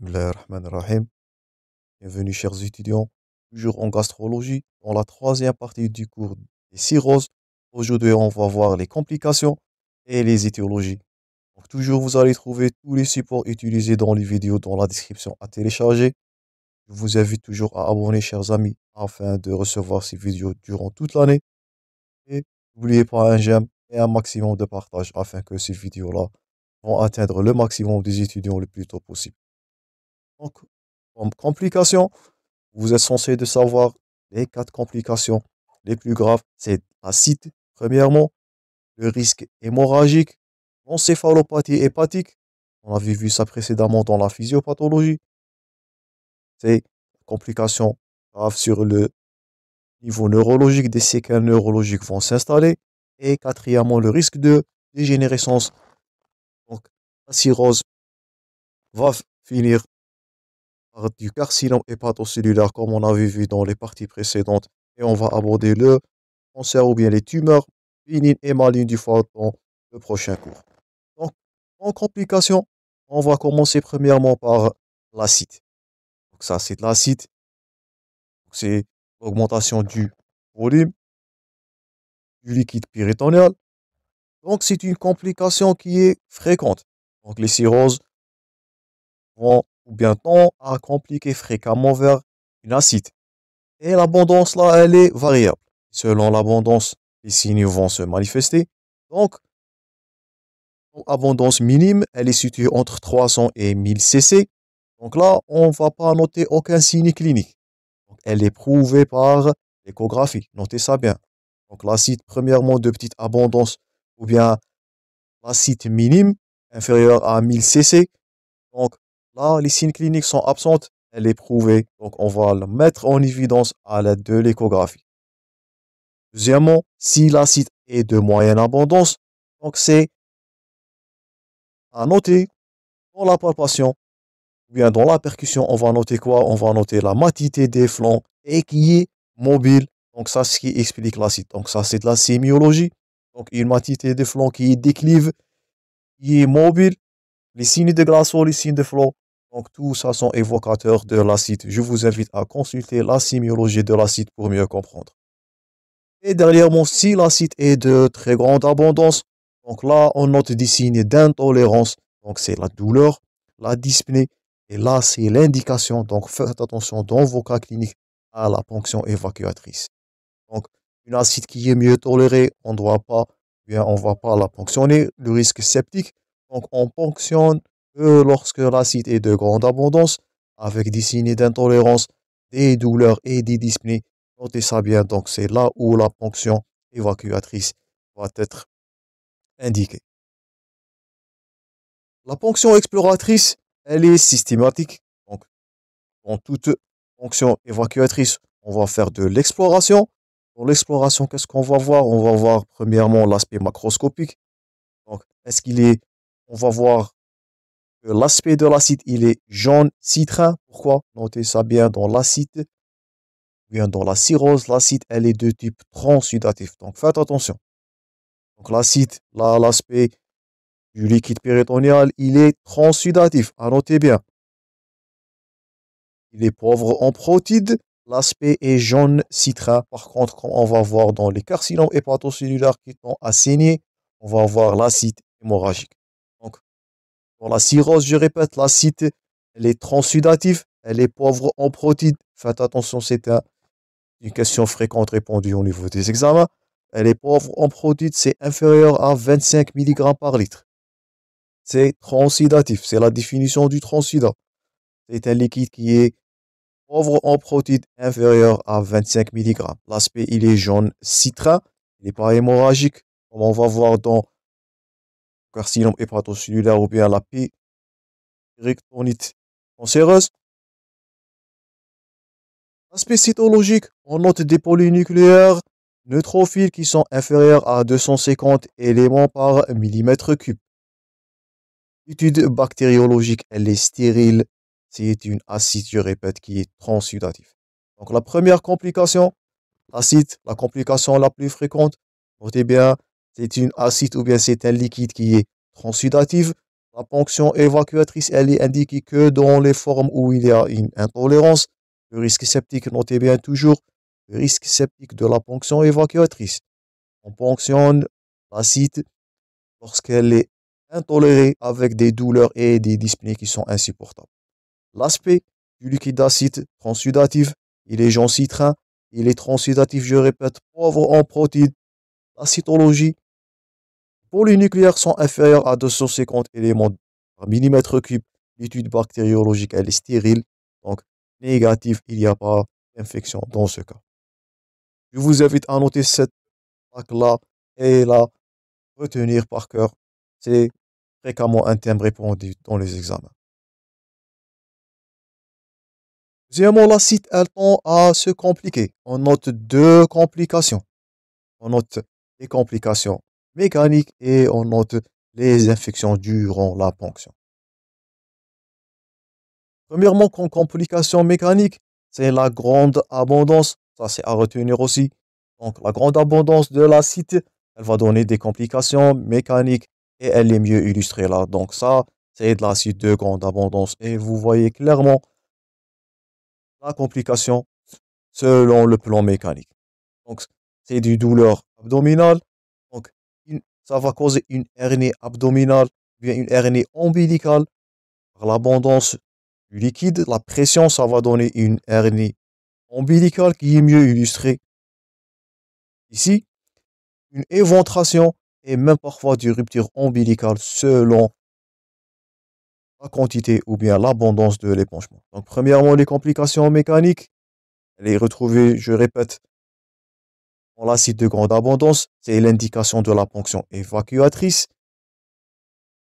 Bismillahirrahmanirrahim. Bienvenue chers étudiants, toujours en gastrologie, dans la troisième partie du cours des cirrhoses. Aujourd'hui, on va voir les complications et les étiologies. Donc, toujours, vous allez trouver tous les supports utilisés dans les vidéos dans la description à télécharger. Je vous invite toujours à abonner, chers amis, afin de recevoir ces vidéos durant toute l'année. Et n'oubliez pas un j'aime et un maximum de partage afin que ces vidéos-là vont atteindre le maximum des étudiants le plus tôt possible. Donc, comme complications, vous êtes censé de savoir les quatre complications les plus graves. C'est l'acide, premièrement, le risque hémorragique, l'encéphalopathie hépatique. On avait vu ça précédemment dans la physiopathologie. C'est complications graves sur le niveau neurologique, des séquelles neurologiques vont s'installer. Et quatrièmement, le risque de dégénérescence. Donc, la cirrhose va finir par du carcinome hépatocellulaire, comme on avait vu dans les parties précédentes. Et on va aborder le cancer ou bien les tumeurs bénignes et malignes du foie dans le prochain cours. Donc, en complications, on va commencer premièrement par l'acide. Donc, ça, c'est de l'acide. C'est l'augmentation du volume du liquide péritonéal. Donc, c'est une complication qui est fréquente. Donc, les cirrhoses vont ou bien tendent à compliquer fréquemment vers une acide. Et l'abondance, là, elle est variable. Selon l'abondance, les signes vont se manifester. Donc, l'abondance minime, elle est située entre 300 et 1000 cc. Donc là, on ne va pas noter aucun signe clinique. Donc, elle est prouvée par l'échographie. Notez ça bien. Donc, l'acide, premièrement, de petite abondance, ou bien l'acide minime, inférieur à 1000 cc. Donc, là, les signes cliniques sont absents. Elle est prouvée. Donc, on va la mettre en évidence à l'aide de l'échographie. Deuxièmement, si l'acide est de moyenne abondance, donc c'est à noter dans la palpation, ou bien dans la percussion, on va noter quoi? On va noter la matité des flancs et qui est mobile. Donc ça, c'est ce qui explique l'acide. Donc ça, c'est de la sémiologie. Donc une matité des flancs qui déclive, qui est mobile. Les signes de glaçon, les signes de flot. Donc tout ça sont évocateurs de l'acide. Je vous invite à consulter la sémiologie de l'acide pour mieux comprendre. Et dernièrement, si l'acide est de très grande abondance, donc là, on note des signes d'intolérance. Donc c'est la douleur, la dyspnée. Et là, c'est l'indication. Donc faites attention dans vos cas cliniques à la ponction évacuatrice. Donc une acide qui est mieux tolérée, on ne doit pas, bien, on va pas la ponctionner. Le risque septique, donc on ponctionne lorsque l'acide est de grande abondance, avec des signes d'intolérance, des douleurs et des dyspnées. Notez ça bien, donc c'est là où la ponction évacuatrice va être indiquée. La ponction exploratrice, elle est systématique. Donc, dans toute ponction évacuatrice, on va faire de l'exploration. Dans l'exploration, qu'est-ce qu'on va voir? On va voir premièrement l'aspect macroscopique. Donc, on va voir que l'aspect de l'acide, il est jaune citrin. Pourquoi? Notez ça bien dans l'acide. Bien dans la cirrhose, l'acide, elle est de type transudatif. Donc, faites attention. Donc, l'acide, là, l'aspect du liquide péritonéal, il est transudatif. À noter bien. Il est pauvre en protides. L'aspect est jaune citrin. Par contre, comme on va voir dans les carcinomes hépatocellulaires qui sont à saigner, on va avoir l'acide hémorragique. Donc, dans la cirrhose, je répète, l'acide, elle est transudative. Elle est pauvre en protides. Faites attention, c'est une question fréquente répondue au niveau des examens. Elle est pauvre en protides, c'est inférieur à 25 mg par litre. C'est transudatif, c'est la définition du transudant. C'est un liquide qui est pauvre en protides, inférieur à 25 mg. L'aspect, il est jaune citrin, il n'est pas hémorragique, comme on va voir dans le carcinome hépatocellulaire ou bien la péritonite cancéreuse. Aspect cytologique, on note des polynucléaires neutrophiles qui sont inférieurs à 250 éléments par millimètre cube. L'étude bactériologique, elle est stérile. C'est une acide, je répète, qui est transudatif. Donc la première complication, l'acide, la complication la plus fréquente, notez bien, c'est une acide ou bien c'est un liquide qui est transudatif. La ponction évacuatrice, elle est indiquée que dans les formes où il y a une intolérance. Le risque septique, notez bien toujours, le risque septique de la ponction évacuatrice. On ponctionne l'acide lorsqu'elle est intolérée avec des douleurs et des dyspnées qui sont insupportables. L'aspect du liquide acide transsudatif, il est gencitrin, il est transsudatif, je répète, pauvre en protéines. La cytologie polynucléaires sont inférieurs à 250 éléments par millimètre cube. L'étude bactériologique, elle est stérile, donc négative, il n'y a pas d'infection dans ce cas. Je vous invite à noter cette plaque-là et la retenir par cœur. C'est fréquemment un thème répondu dans les examens. Deuxièmement, l'acide, elle tend à se compliquer. On note deux complications. On note les complications mécaniques et on note les infections durant la ponction. Premièrement, comme complication mécanique, c'est la grande abondance. Ça, c'est à retenir aussi. Donc, la grande abondance de l'acide, elle va donner des complications mécaniques et elle est mieux illustrée là. Donc, ça, c'est de l'acide de grande abondance. Et vous voyez clairement la complication selon le plan mécanique. Donc, c'est du douleur abdominale. Donc, ça va causer une hernie abdominale, bien une hernie ombilicale. Par l'abondance du liquide, la pression, ça va donner une hernie ombilicale qui est mieux illustrée ici. Une éventration et même parfois des ruptures ombilicales selon la quantité ou bien l'abondance de l'épanchement. Donc, premièrement, les complications mécaniques, elle est retrouvée, je répète, dans l'acide de grande abondance, c'est l'indication de la ponction évacuatrice.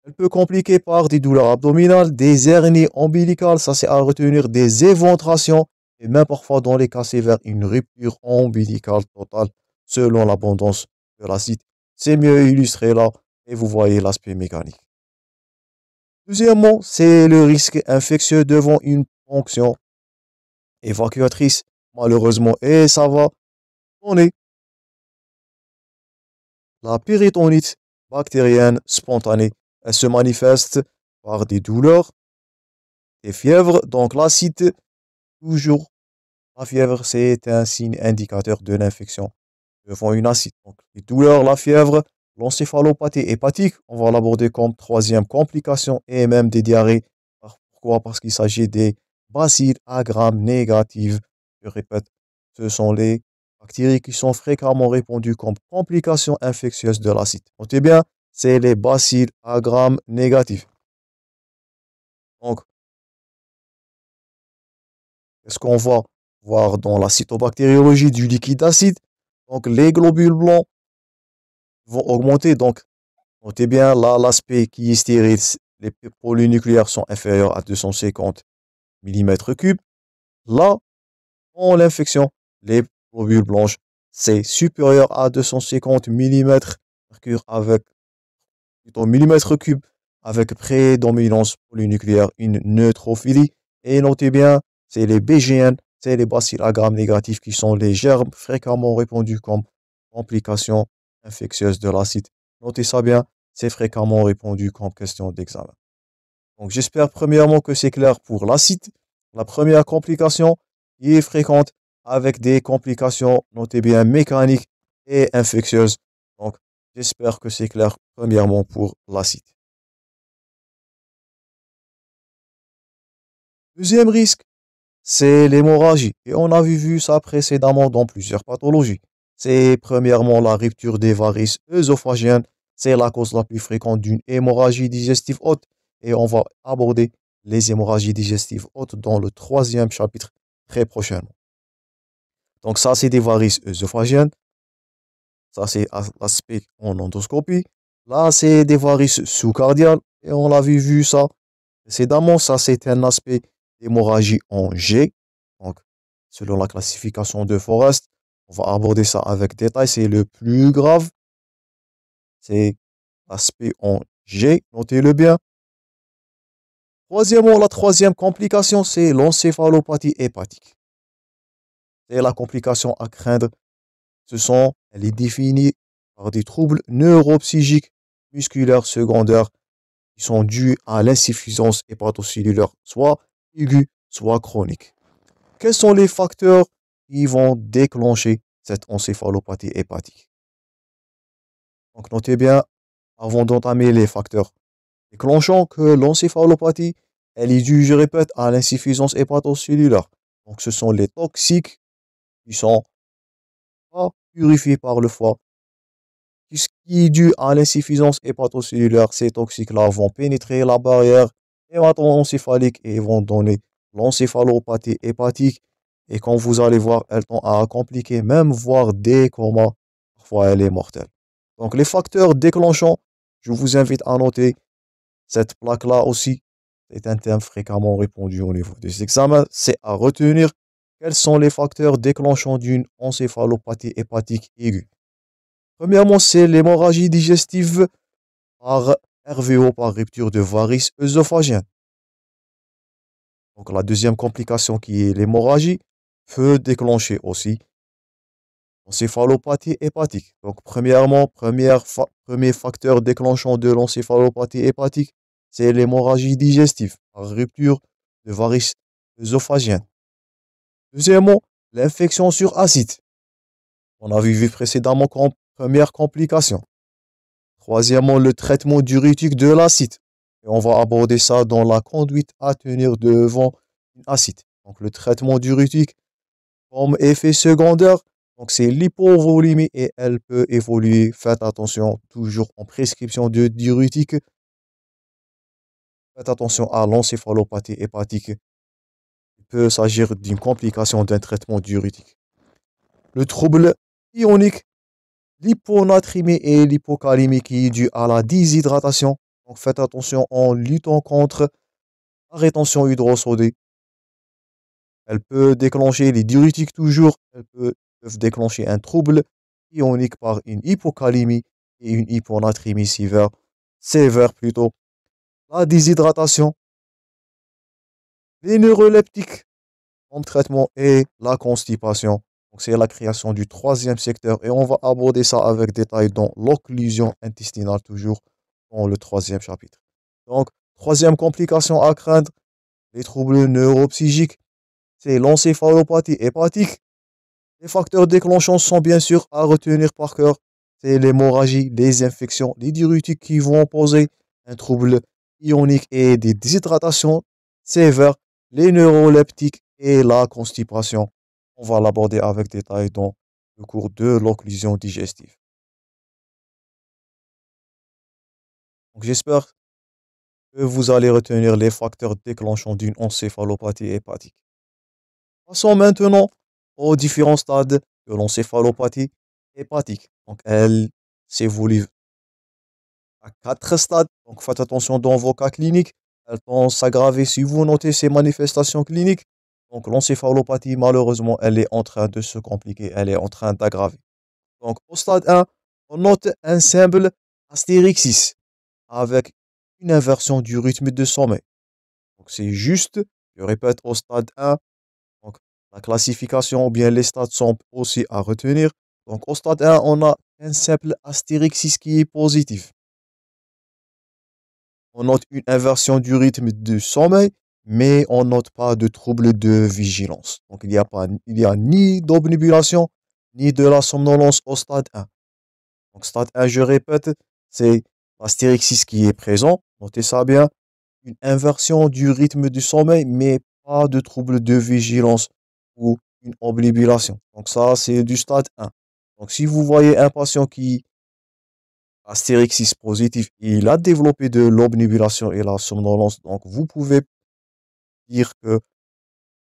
Elle peut compliquer par des douleurs abdominales, des hernies ombilicales, ça c'est à retenir, des éventrations, et même parfois dans les cas sévères, une rupture ombilicale totale selon l'abondance de l'acide. C'est mieux illustré là, et vous voyez l'aspect mécanique. Deuxièmement, c'est le risque infectieux devant une ponction évacuatrice, malheureusement, et ça va donner la péritonite bactérienne spontanée. Elle se manifeste par des douleurs, des fièvres. Donc l'acide, toujours, la fièvre, c'est un signe indicateur de l'infection devant une acide. Donc les douleurs, la fièvre, l'encéphalopathie hépatique, on va l'aborder comme troisième complication et même des diarrhées. Pourquoi? Parce qu'il s'agit des bacilles à grammes négatives. Je répète, ce sont les bactéries qui sont fréquemment répandues comme complications infectieuses de l'acide. Notez bien, c'est les bacilles à grammes négatifs. Donc, qu'est-ce qu'on va voir dans la cytobactériologie du liquide acide? Donc, les globules blancs vont augmenter. Donc, notez bien là l'aspect qui est stérile. Les polynucléaires sont inférieurs à 250 mm3. Là, en l'infection, les globules blanches, c'est supérieur à 250 mm3 avec plutôt millimètre cube avec prédominance polynucléaire, une neutrophilie. Et notez bien, c'est les BGN, c'est les bacilles à grammes négatifs qui sont les germes fréquemment répandus comme complications infectieuses de l'acide. Notez ça bien, c'est fréquemment répondu comme question d'examen. Donc j'espère premièrement que c'est clair pour l'acide. La première complication qui est fréquente avec des complications, notez bien, mécaniques et infectieuses. Donc j'espère que c'est clair premièrement pour l'acide. Deuxième risque, c'est l'hémorragie. Et on avait vu ça précédemment dans plusieurs pathologies. C'est premièrement la rupture des varices œsophagiennes. C'est la cause la plus fréquente d'une hémorragie digestive haute. Et on va aborder les hémorragies digestives hautes dans le troisième chapitre très prochainement. Donc ça, c'est des varices œsophagiennes. Ça, c'est l'aspect en endoscopie. Là, c'est des varices sous-cardiales. Et on l'avait vu ça précédemment. Ça, c'est un aspect d'hémorragie en G. Donc, selon la classification de Forrest, on va aborder ça avec détail. C'est le plus grave. C'est l'aspect en G. Notez-le bien. Troisièmement, la troisième complication, c'est l'encéphalopathie hépatique. C'est la complication à craindre. Elle est définie par des troubles neuropsychiques musculaires secondaires qui sont dus à l'insuffisance hépatocellulaire, soit aiguë, soit chronique. Quels sont les facteurs qui vont déclencher cette encéphalopathie hépatique? Donc notez bien, avant d'entamer les facteurs déclenchant, que l'encéphalopathie, elle est due, je répète, à l'insuffisance hépatocellulaire. Donc ce sont les toxiques qui sont pas purifiés par le foie. Ce qui est dû à l'insuffisance hépatocellulaire, ces toxiques-là vont pénétrer la barrière hémato-encéphalique et vont donner l'encéphalopathie hépatique. Et quand vous allez voir, elle tend à compliquer, même voire des comas. Parfois, elle est mortelle. Donc les facteurs déclenchants, je vous invite à noter cette plaque-là aussi. C'est un terme fréquemment répondu au niveau des examens. C'est à retenir. Quels sont les facteurs déclenchants d'une encéphalopathie hépatique aiguë? Premièrement, c'est l'hémorragie digestive par RVO, par rupture de varices œsophagiennes. Donc la deuxième complication qui est l'hémorragie peut déclencher aussi l'encéphalopathie hépatique. Donc premièrement, premier facteur déclenchant de l'encéphalopathie hépatique, c'est l'hémorragie digestive par rupture de varices œsophagiennes. Deuxièmement, l'infection sur acide. On a vu précédemment comme première complication. Troisièmement, le traitement diurétique de l'acide. Et on va aborder ça dans la conduite à tenir devant une acide. Donc le traitement diurétique comme effet secondaire, donc c'est l'hypovolémie et elle peut évoluer. Faites attention, toujours en prescription de diurétique. Faites attention à l'encéphalopathie hépatique. Il peut s'agir d'une complication d'un traitement diurétique. Le trouble ionique, l'hyponatrémie et l'hypocalémie qui est due à la déshydratation. Donc faites attention en luttant contre la rétention hydrosodée. Elle peut déclencher les diurétiques toujours. Peuvent déclencher un trouble ionique par une hypocalémie et une hyponatrémie sévère plutôt. La déshydratation, les neuroleptiques en traitement et la constipation. Donc c'est la création du troisième secteur et on va aborder ça avec détail dans l'occlusion intestinale toujours dans le troisième chapitre. Donc troisième complication à craindre, les troubles neuropsychiques, c'est l'encéphalopathie hépatique. Les facteurs déclenchants sont bien sûr à retenir par cœur. C'est l'hémorragie, les infections, les diurétiques qui vont poser un trouble ionique et des déshydratations sévères, les neuroleptiques et la constipation. On va l'aborder avec détail dans le cours de l'occlusion digestive. Donc j'espère que vous allez retenir les facteurs déclenchants d'une encéphalopathie hépatique. Passons maintenant aux différents stades de l'encéphalopathie hépatique. Donc elle s'évolue à 4 stades. Donc faites attention dans vos cas cliniques. Elles vont s'aggraver si vous notez ces manifestations cliniques. Donc l'encéphalopathie, malheureusement, elle est en train de se compliquer, elle est en train d'aggraver. Donc au stade 1, on note un simple astérixis avec une inversion du rythme de sommeil. Donc c'est juste, je répète, au stade 1, donc la classification ou bien les stades sont aussi à retenir. Donc au stade 1, on a un simple astérixis qui est positif. On note une inversion du rythme du sommeil, mais on note pas de trouble de vigilance. Donc il y a ni d'obnubilation, ni de la somnolence au stade 1. Donc stade 1, je répète, c'est l'astérixis qui est présent. Notez ça bien. Une inversion du rythme du sommeil, mais pas de trouble de vigilance ou une obnubilation. Donc ça, c'est du stade 1. Donc si vous voyez un patient qui astérixis positif, il a développé de l'obnubilation et la somnolence, donc vous pouvez dire que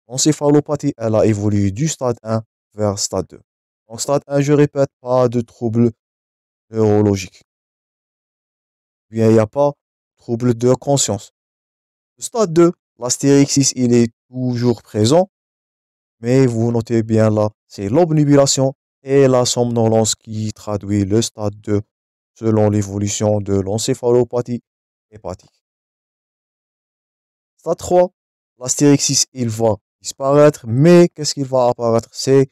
l'encéphalopathie, elle a évolué du stade 1 vers stade 2. Donc stade 1, je répète, pas de trouble neurologique. Bien, il n'y a pas de trouble de conscience. Stade 2, l'astérixis, il est toujours présent, mais vous notez bien là, c'est l'obnubilation et la somnolence qui traduit le stade 2 selon l'évolution de l'encéphalopathie hépatique. Stade 3, l'astérixis, il va disparaître, mais qu'est-ce qu'il va apparaître? C'est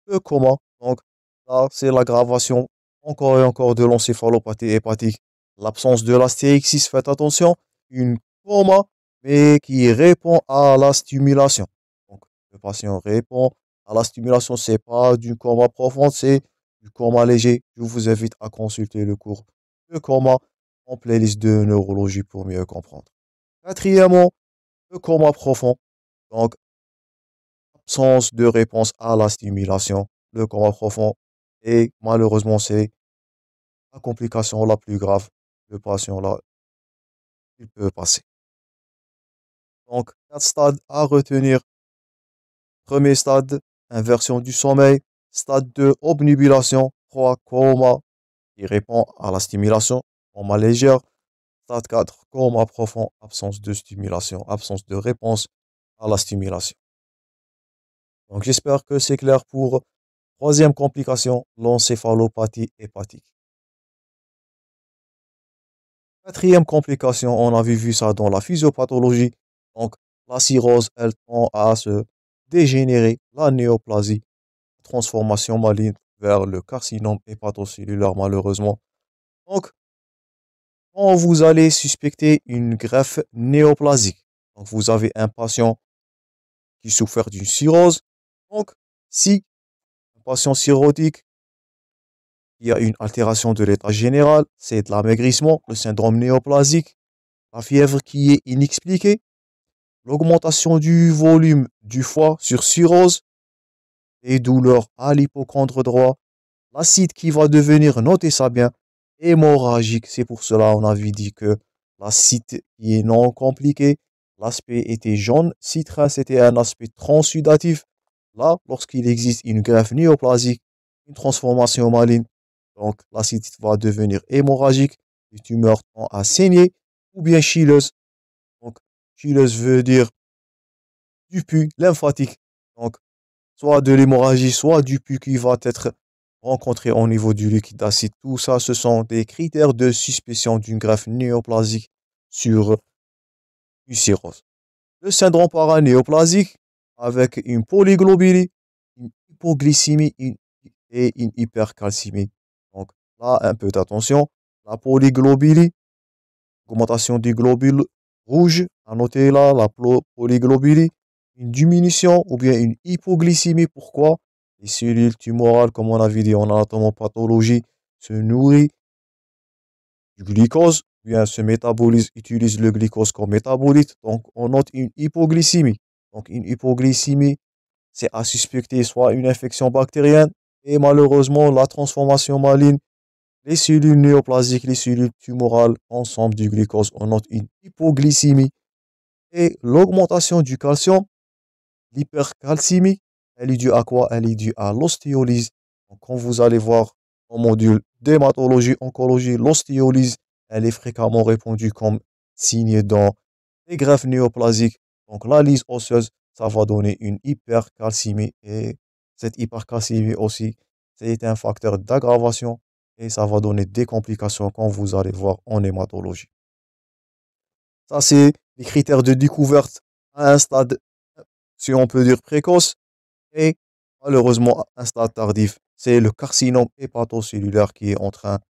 le coma. Donc là, c'est l'aggravation encore et encore de l'encéphalopathie hépatique. l'absence de l'astérix, faites attention, une coma, mais qui répond à la stimulation. Donc, le patient répond à la stimulation, c'est pas du coma profond, c'est du coma léger. Je vous invite à consulter le cours de coma en playlist de neurologie pour mieux comprendre. Quatrièmement, le coma profond. Donc, absence de réponse à la stimulation, le coma profond. Et malheureusement, c'est la complication la plus grave. Le patient, là, il peut passer. Donc, 4 stades à retenir. Premier stade, inversion du sommeil. Stade 2, obnubilation. 3, coma, qui répond à la stimulation. Coma légère. Stade 4, coma profond. Absence de stimulation. Absence de réponse à la stimulation. Donc, j'espère que c'est clair pour troisième complication, l'encéphalopathie hépatique. Quatrième complication, on avait vu ça dans la physiopathologie. Donc, la cirrhose, elle tend à se dégénérer, la néoplasie, transformation maligne vers le carcinome hépatocellulaire, malheureusement. Donc, quand vous allez suspecter une greffe néoplasique, donc vous avez un patient qui souffre d'une cirrhose. Donc, si un patient cirrhotique, il y a une altération de l'état général, c'est de l'amaigrissement, le syndrome néoplasique, la fièvre qui est inexpliquée, l'augmentation du volume du foie sur cirrhose et douleurs à l'hypochondre droit, l'acide qui va devenir, notez ça bien, hémorragique. C'est pour cela on avait dit que l'acide qui est non compliqué, l'aspect était jaune citrin, c'était un aspect transsudatif. Là, lorsqu'il existe une greffe néoplasique, une transformation maligne, donc l'acide va devenir hémorragique, les tumeurs tendent à saigner, ou bien chileuse. Donc, chileuse veut dire du pus lymphatique. Donc, soit de l'hémorragie, soit du pus qui va être rencontré au niveau du liquide d'acide. Tout ça, ce sont des critères de suspicion d'une greffe néoplasique sur une cirrhose. Le syndrome paranéoplasique avec une polyglobulie, une hypoglycémie et une hypercalcémie. Donc là, un peu d'attention. La polyglobulie, augmentation des globules rouges, à noter là, la polyglobulie, une diminution ou bien une hypoglycémie. Pourquoi? Les cellules tumorales, comme on avait dit en anatomopathologie, se nourrissent du glucose, ou bien se métabolisent, utilisent le glucose comme métabolite. Donc, on note une hypoglycémie. Donc, une hypoglycémie, c'est à suspecter soit une infection bactérienne et malheureusement la transformation maligne. Les cellules néoplasiques, les cellules tumorales, ensemble du glucose, on note une hypoglycémie et l'augmentation du calcium, l'hypercalcémie, elle est due à quoi? Elle est due à l'ostéolyse. Donc, quand vous allez voir en module d'hématologie, oncologie, l'ostéolyse, elle est fréquemment répandue comme signe dans les greffes néoplasiques. Donc, la lyse osseuse, ça va donner une hypercalcémie et cette hypercalcémie aussi, c'est un facteur d'aggravation et ça va donner des complications quand vous allez voir en hématologie. Ça, c'est les critères de découverte à un stade, si on peut dire, précoce et malheureusement un stade tardif. C'est le carcinome hépatocellulaire qui est en train de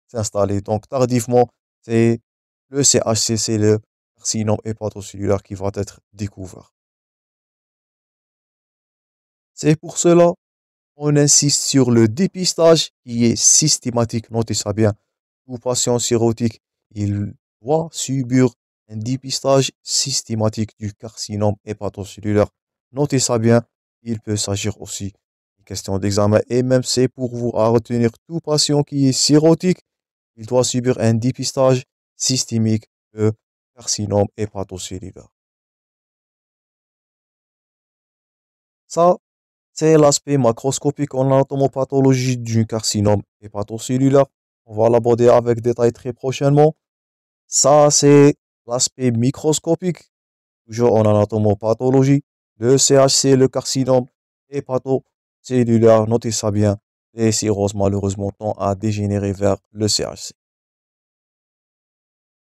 s'installer. Donc, tardivement, c'est le CHC, c'est le carcinome hépatocellulaire qui va être découvert. C'est pour cela on insiste sur le dépistage qui est systématique. Notez ça bien. Tout patient cirrhotique, il doit subir un dépistage systématique du carcinome hépatocellulaire. Notez ça bien. Il peut s'agir aussi d'une question d'examen et même c'est pour vous à retenir tout patient qui est cirrhotique, il doit subir un dépistage systémique de carcinome hépatocellulaire. Ça, c'est l'aspect macroscopique en anatomopathologie du carcinome hépatocellulaire. On va l'aborder avec détail très prochainement. Ça, c'est l'aspect microscopique, toujours en anatomopathologie. Le CHC, le carcinome hépatocellulaire, notez ça bien. Les cirrhoses, malheureusement, tendent à dégénérer vers le CHC.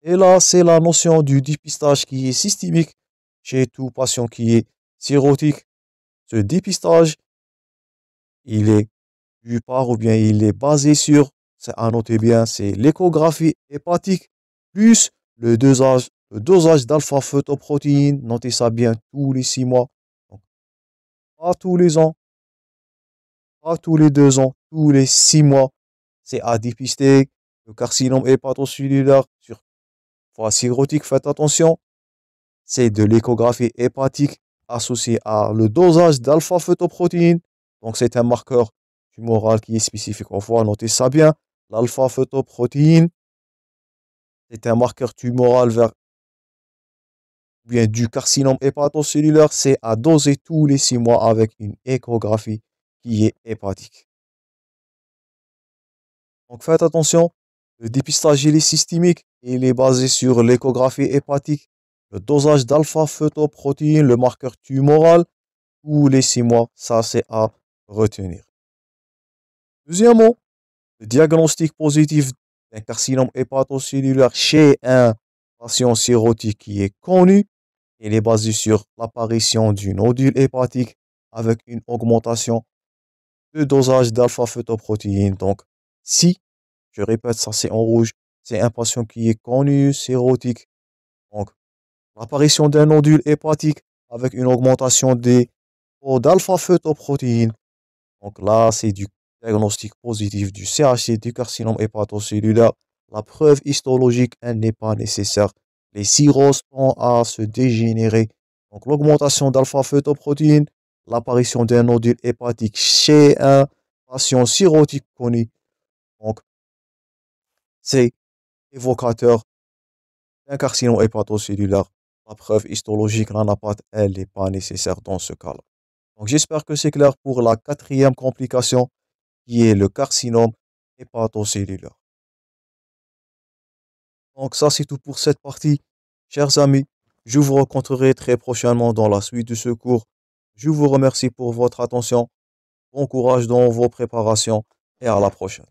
Et là, c'est la notion du dépistage qui est systémique chez tout patient qui est cirrhotique. Ce dépistage, il est du part ou bien il est basé sur c'est à noter bien, c'est l'échographie hépatique plus le dosage d'alpha-fetoprotéine. Notez ça bien tous les 6 mois. Donc, pas tous les ans, pas tous les 2 ans, tous les 6 mois. C'est à dépister le carcinome hépatocellulaire sur voie cirrhotique. Faites attention, c'est de l'échographie hépatique associée à le dosage d'alpha-fetoprotéine. Donc, c'est un marqueur tumoral qui est spécifique au foie. Notez ça bien. L'alpha-fetoprotéine, c'est un marqueur tumoral vers bien du carcinome hépatocellulaire. C'est à doser tous les 6 mois avec une échographie qui est hépatique. Donc, faites attention. Le dépistage il est systémique. Il est basé sur l'échographie hépatique, le dosage d'alpha-fetoprotéine, le marqueur tumoral, tous les 6 mois. Ça, c'est à retenir. Deuxièmement, le diagnostic positif d'un carcinome hépatocellulaire chez un patient cirrhotique qui est connu, il est basé sur l'apparition d'une nodule hépatique avec une augmentation de dosage d'alpha-fetoprotéine. Donc, si, je répète, ça c'est en rouge, c'est un patient qui est connu, cirrhotique. Donc, l'apparition d'un nodule hépatique avec une augmentation des taux d'alpha-fetoprotéine. Donc là, c'est du diagnostic positif du CHC, du carcinome hépatocellulaire. La preuve histologique, elle n'est pas nécessaire. Les cirrhoses tendent à se dégénérer. Donc l'augmentation d'alpha-fetoprotéine, l'apparition d'un nodule hépatique chez un patient cirrhotique connu. Donc c'est évocateur d'un carcinome hépatocellulaire. La preuve histologique, la NAPAT, elle n'est pas nécessaire dans ce cas-là. Donc j'espère que c'est clair pour la quatrième complication qui est le carcinome hépatocellulaire. Donc ça, c'est tout pour cette partie. Chers amis, je vous rencontrerai très prochainement dans la suite de ce cours. Je vous remercie pour votre attention. Bon courage dans vos préparations et à la prochaine.